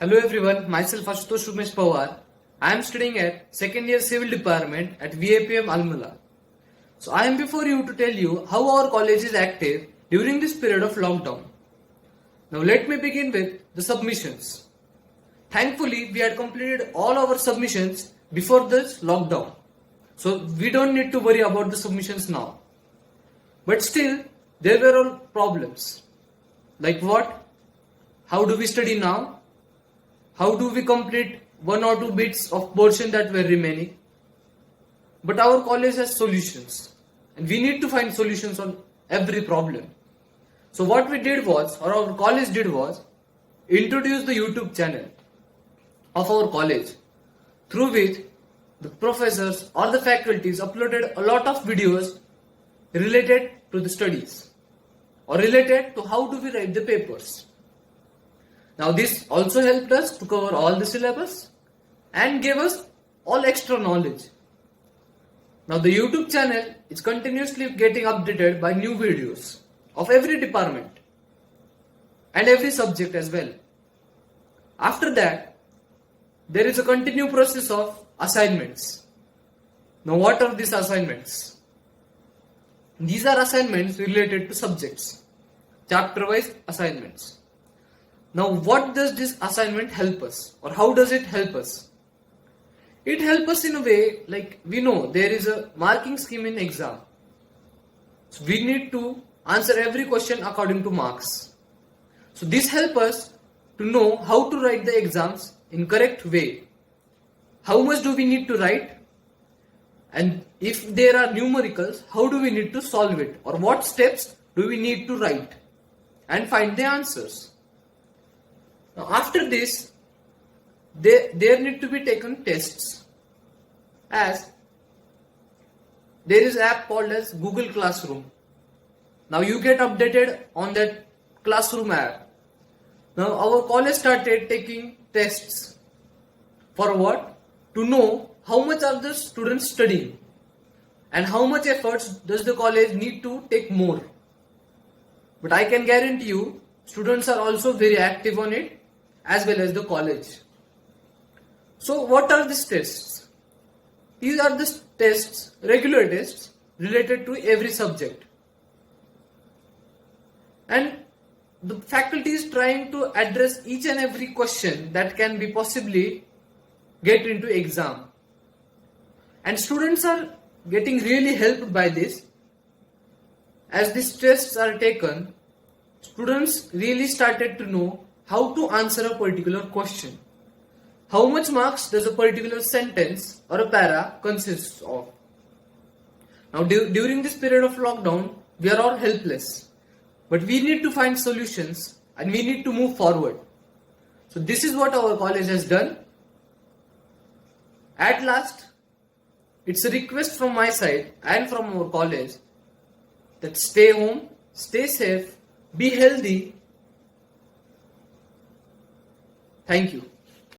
Hello everyone, myself Ashutosh Umesh Pawar. I am studying at second year civil department at VAPM Almala. So I am before you to tell you how our college is active during this period of lockdown. Now let me begin with the submissions. Thankfully we had completed all our submissions before this lockdown. So we don't need to worry about the submissions now. But still there were all problems. Like what? How do we study now? How do we complete one or two bits of portion that were remaining? But our college has solutions and we need to find solutions on every problem. So what we did was, or our college did was, introduce the YouTube channel of our college through which the professors or the faculties uploaded a lot of videos related to the studies or related to how do we write the papers. Now this also helped us to cover all the syllabus and gave us all extra knowledge. Now the YouTube channel is continuously getting updated by new videos of every department and every subject as well. After that, there is a continued process of assignments. Now what are these assignments? These are assignments related to subjects, chapter-wise assignments. Now what does this assignment help us, or how does it help us? It helps us in a way like we know there is a marking scheme in exam. So we need to answer every question according to marks. So this helps us to know how to write the exams in correct way. How much do we need to write? And if there are numericals, how do we need to solve it? Or what steps do we need to write and find the answers? Now after this, there need to be taken tests, as there is an app called as Google Classroom. Now you get updated on that Classroom app. Now our college started taking tests for what? To know how much are the students studying and how much efforts does the college need to take more. But I can guarantee you, students are also very active on it, as well as the college. So what are these tests? These are the tests, regular tests related to every subject. And the faculty is trying to address each and every question that can be possibly get into exam. And students are getting really helped by this. As these tests are taken, students really started to know how to answer a particular question. How much marks does a particular sentence or a para consists of? Now during this period of lockdown, we are all helpless. But we need to find solutions and we need to move forward. So this is what our college has done. At last, it's a request from my side and from our college that stay home, stay safe, be healthy. Thank you.